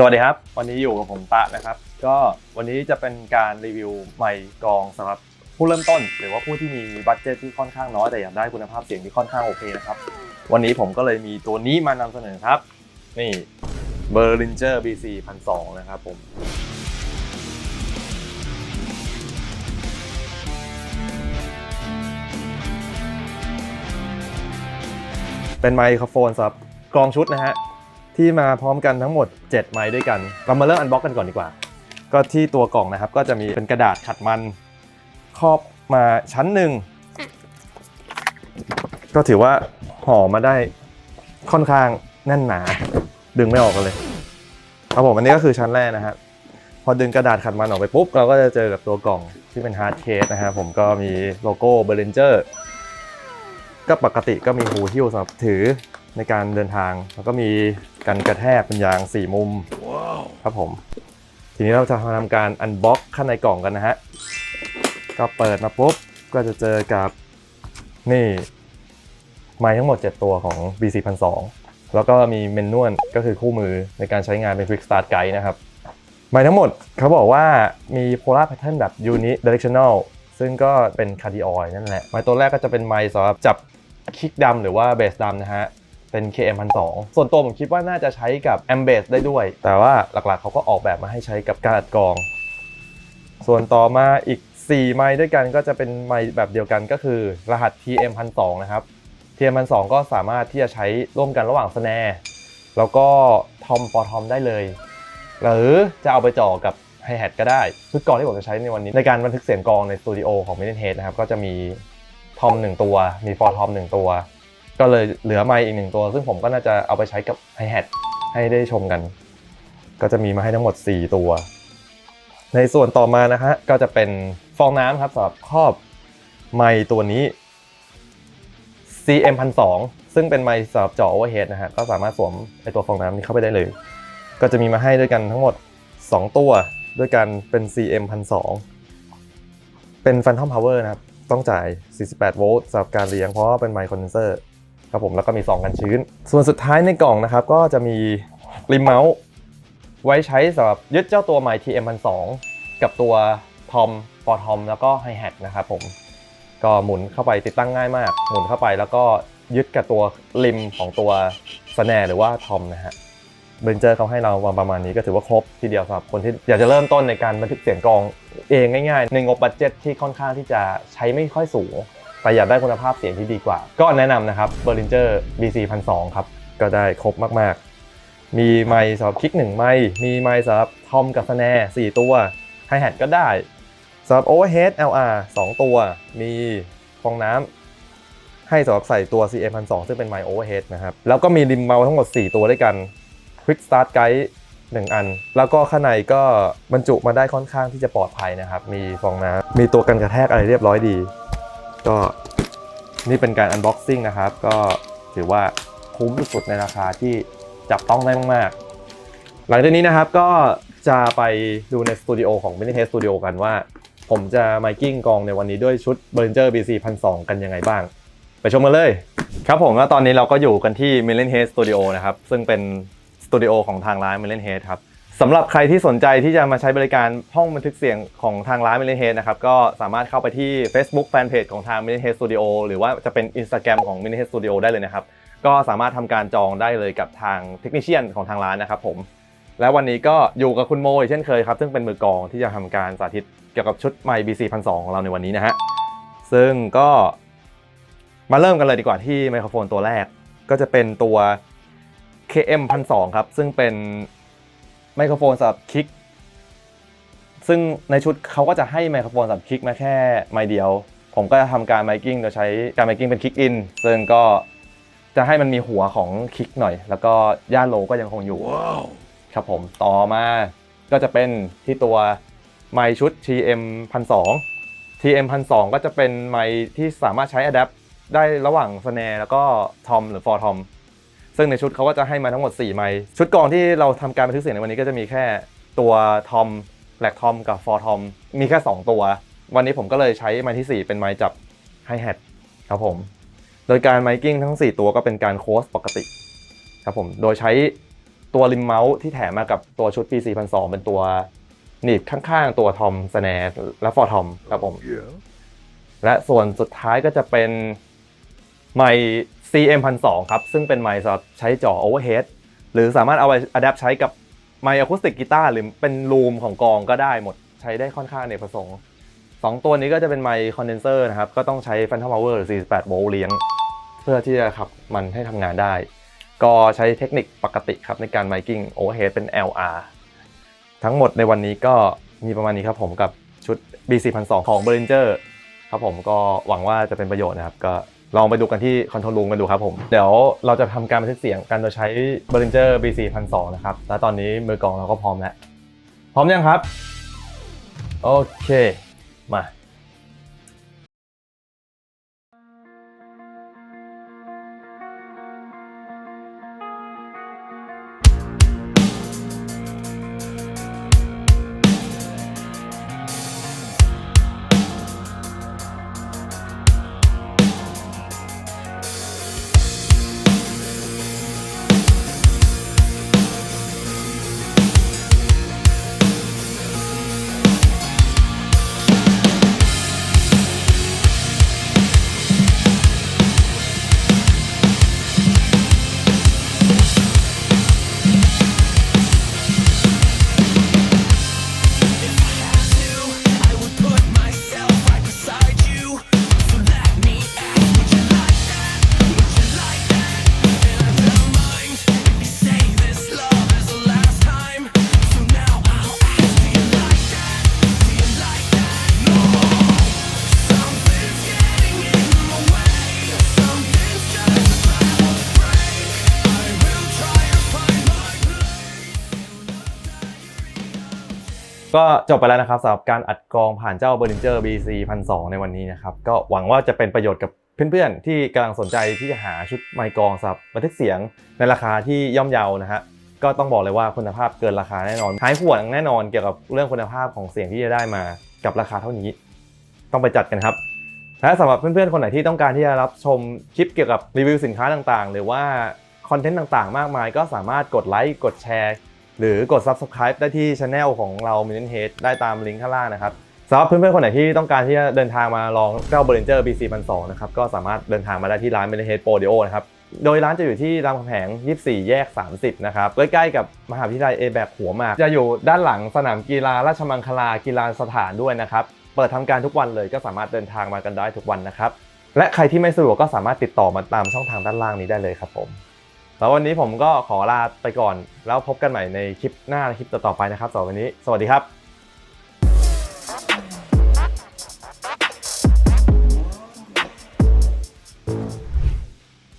สวัสดีครับวันนี้อยู่กับผมตะนะครับก็วันนี้จะเป็นการรีวิวไมค์กลองสำหรับผู้เริ่มต้นหรือว่าผู้ที่มีบัดเจ็ตที่ค่อนข้างน้อยแต่อยากได้คุณภาพเสียงที่ค่อนข้างโอเคนะครับวันนี้ผมก็เลยมีตัวนี้มานำเสนอครับนี่ Behringer BC 1200นะครับผมเป็นไมโครโฟนสำหรับกลองชุดนะฮะที่มาพร้อมกันทั้งหมด7ไมค์ด้วยกันเรามาเริ่มอันบ็อกกันก่อนดีกว่าก็ที่ตัวกล่องนะครับก็จะมีเป็นกระดาษขัดมันครอบมาชั้นหนึ่งก็ถือว่าห่อมาได้ค่อนข้างแน่นหนาดึงไม่ออกกันเลยครับผมอันนี้ก็คือชั้นแรกนะฮะพอดึงกระดาษขัดมันออกไปปุ๊บเราก็จะเจอกับตัวกล่องที่เป็นฮาร์ดเคสนะฮะผมก็มีโลโก้ Behringer ก็ปกติก็มีหูหิ้วสำหรับถือในการเดินทางแล้วก็มีกันกระแทกเป็นยาง4มุม wow. ครับผมทีนี้เราจะทำการอันบ็อกข้างในกล่องกันนะฮะก็เปิดมาปุ๊บก็จะเจอกับนี่ไมค์ทั้งหมด7ตัวของ BC 1200แล้วก็มีเมนนวลก็คือคู่มือในการใช้งานเป็น Quick Start Guide นะครับไมค์ทั้งหมดเขาบอกว่ามี Polar Pattern แบบ Unidirectional ซึ่งก็เป็นคาร์ดิออยนั่นแหละไมค์ตัวแรกก็จะเป็นไมค์สำหรับจับคิกดำหรือว่าเบสดำนะฮะเป็น KM 1200ส่วนตัวผมคิดว่าน่าจะใช้กับแอมเบสได้ด้วยแต่ว่าหลักๆเขาก็ออกแบบมาให้ใช้กับการอัดกลองส่วนต่อมาอีก4ไมค์ด้วยกันก็จะเป็นไมค์แบบเดียวกันก็คือรหัส TM 1200นะครับ TM 1200ก็สามารถที่จะใช้ร่วมกันระหว่างสแนร์แล้วก็ทอมฟอร์ทอมได้เลยหรือจะเอาไปจ่อกับไฮแฮทก็ได้ชุดกลองที่ผมจะใช้ในวันนี้ในการบันทึกเสียงกลองในสตูดิโอของ Million Head นะครับก็จะมีทอม1ตัวมีฟอร์ทอม1ตัวก็เลยเหลือไมค์อีก1ตัวซึ่งผมก็น่าจะเอาไปใช้กับไฮแฮทให้ได้ชมกันก็จะมีมาให้ทั้งหมด4ตัวในส่วนต่อมานะฮะก็จะเป็นฟองน้ำครับสำหรับครอบไมค์ตัวนี้ CM 1200ซึ่งเป็นไมค์สำหรับจ่อโอเวอร์เฮดนะฮะก็สามารถสวมไอตัวฟองน้ำนี้เข้าไปได้เลยก็จะมีมาให้ด้วยกันทั้งหมด2ตัวด้วยกันเป็น CM 1200เป็น Phantom Power นะครับต้องจ่าย48โวลต์สำหรับการเลี้ยงเพราะว่าเป็นไมค์คอนเดนเซอร์ครับผมแล้วก็มีซองกันชื้นส่วนสุดท้ายในกล่องนะครับก็จะมีริมเมาส์ไว้ใช้สำหรับยึดเจ้าตัวไมค์ TM 1200กับตัวทอมฟอร์ทอมแล้วก็ไฮแฮทนะครับผมก็หมุนเข้าไปติดตั้งง่ายมากหมุนเข้าไปแล้วก็ยึดกับตัวริมของตัวสแนร์หรือว่าทอมนะฮะBehringerเขาให้เราประมาณนี้ก็ถือว่าครบทีเดียวสำหรับคนที่อยากจะเริ่มต้นในการบันทึกเสียงกลองเองง่ายๆในงบบัดเจ็ตที่ค่อนข้างที่จะใช้ไม่ค่อยสูงแต่อยากได้คุณภาพเสียงที่ดีกว่าก็แนะนำนะครับ Behringer BC 1200ครับก็ได้ครบมากๆมีไมค์สำหรับคิก1ไมค์มีไมค์สำหรับทอมกับสแนร์4ตัวไฮแฮทก็ได้สำหรับ Overhead LR 2ตัวมีฟองน้ำให้สำหรับใส่ตัว CM 1200ซึ่งเป็นไมค์ Overhead นะครับแล้วก็มีริมเมาส์ทั้งหมด4ตัวด้วยกันQuick Start Guide 1อันแล้วก็ข้างในก็บรรจุมาได้ค่อนข้างที่จะปลอดภัยนะครับมีฟองน้ำมีตัวกันกระแทกอะไรเรียบร้อยดีก็นี่เป็นการ Unboxing นะครับก็ถือว่าคุ้มสุดๆในราคาที่จับต้องได้มากๆหลังจากนี้นะครับก็จะไปดูในสตูดิโอของ Million Head Studio กันว่าผมจะไมค์กิ้งกลองในวันนี้ด้วยชุด Behringer BC 1200กันยังไงบ้างไปชมกันเลยครับผมแล้วตอนนี้เราก็อยู่กันที่ Million Head Studio นะครับซึ่งเป็นสตูดิโอของทางร้าน Million Head ครับสำหรับใครที่สนใจที่จะมาใช้บริการห้องบันทึกเสียงของทางร้าน Million Head นะครับก็สามารถเข้าไปที่ Facebook Fanpage ของทาง Million Head Studio หรือว่าจะเป็น Instagram ของ Million Head Studio ได้เลยนะครับก็สามารถทำการจองได้เลยกับทางเทคนิเชียนของทางร้านนะครับผมและวันนี้ก็อยู่กับคุณโมเช่นเคยครับซึ่งเป็นมือกลองที่จะทำการสาธิตเกี่ยวกับชุดไมค์ BC 1200ของเราในวันนี้นะฮะซึ่งก็มาเริ่มกันเลยดีกว่าที่ไมโครโฟนตัวแรกก็จะเป็นตัวKM 1200ครับซึ่งเป็นไมโครโฟนสำหรับคิกซึ่งในชุดเขาก็จะให้ไมโครโฟนสำหรับคิกมาแค่ไมค์เดียวผมก็จะทำการไมค์กิ้งโดยใช้การไมค์กิ้งเป็นคิกอินซึ่งก็จะให้มันมีหัวของคิกหน่อยแล้วก็ย่าโลก็ยังคงอยู่ wow. ครับผมต่อมาก็จะเป็นที่ตัวไมค์ชุด TM 1200 TM 1200ก็จะเป็นไมค์ที่สามารถใช้อะแดปได้ระหว่างสแนร์แล้วก็ทอมหรือฟอร์ทอมซึ่งในชุดเขาก็จะให้มาทั้งหมด4ไมค์ชุดกลองที่เราทำการบันทึกเสียงในวันนี้ก็จะมีแค่ตัวทอมแหลกทอมกับฟอร์ทอมมีแค่2ตัววันนี้ผมก็เลยใช้ไมค์ที่4เป็นไมค์จับไฮแฮทครับผมโดยการไมค์กิ้งทั้ง4ตัวก็เป็นการโค้ชปกติครับผมโดยใช้ ตัวริมเมาส์ที่แถมมากับตัวชุด PC 1,200เป็นตัวหนีบข้างๆตัวทอมสแนร์และฟอร์ทอมครับผมและส่วนสุดท้ายก็จะเป็นไมค์ CM 1,200ครับซึ่งเป็นไมค์สำหรับใช้จ่อ overhead หรือสามารถเอาไปอะแดปใช้กับไมค์อะคูสติกกีตาร์หรือเป็นรูมของกองก็ได้หมดใช้ได้ค่อนข้างอเนกประสงค์2ตัวนี้ก็จะเป็นไมค์คอนเดนเซอร์นะครับก็ต้องใช้ Phantom Power หรือ48 โวลต์เลี้ยงเพื่อที่จะขับมันให้ทำงานได้ก็ใช้เทคนิคปกติครับในการไมกิ้ง overhead เป็น LR ทั้งหมดในวันนี้ก็มีประมาณนี้ครับผมกับชุด BC 1,200 ของ Behringer ครับผมก็หวังว่าจะเป็นประโยชน์นะครับก็ลองไปดูกันที่คอนโทรลรูมกันดูครับผมเดี๋ยวเราจะทำการบันทึกเสียงกันโดยใช้ Behringer BC 1,200 นะครับและตอนนี้มือกลองเราก็พร้อมแล้วพร้อมยังครับโอเคมาก็จบไปแล้วนะครับสำหรับการอัดกรองผ่านเจ้า Behringer BC 1,200 ในวันนี้นะครับก็หวังว่าจะเป็นประโยชน์กับเพื่อนๆที่กำลังสนใจที่จะหาชุดไมค์กรองสำหรับบันทึกเสียงในราคาที่ย่อมเยานะฮะก็ต้องบอกเลยว่าคุณภาพเกินราคาแน่นอนหายห่วงแน่นอนเกี่ยวกับเรื่องคุณภาพของเสียงที่จะได้มากับราคาเท่านี้ต้องไปจัดกันครับและสำหรับเพื่อนๆคนไหนที่ต้องการที่จะรับชมคลิปเกี่ยวกับรีวิวสินค้าต่างๆหรือว่าคอนเทนต์ต่างๆมากมายก็สามารถกดไลค์กดแชร์หรือกด Subscribe ได้ที่ Channel ของเรา Million Head ได้ตามลิงก์ข้างล่างนะครับสำหรับเพื่อนๆคนไหนที่ต้องการที่จะเดินทางมาลองเจ้า Behringer BC 1,200 นะครับก็สามารถเดินทางมาได้ที่ร้าน Million Head Audio นะครับโดยร้านจะอยู่ที่รามคำแหง 24 แยก 30 นะครับใกล้ๆกับมหาวิทยาลัย A-BAC หัวหมากจะอยู่ด้านหลังสนามกีฬาราชมังคลากีฬาสถานด้วยนะครับเปิดทำการทุกวันเลยก็สามารถเดินทางมากันได้ทุกวันนะครับและใครที่ไม่สะดวกก็สามารถติดต่อมาตามช่องทางด้านล่างนี้ได้เลยครับผมแล้ววันนี้ผมก็ขอลาไปก่อนแล้วพบกันใหม่ในคลิปหน้าคลิปต่อๆไปนะครับสำหรับวันนี้สวัสดีครับ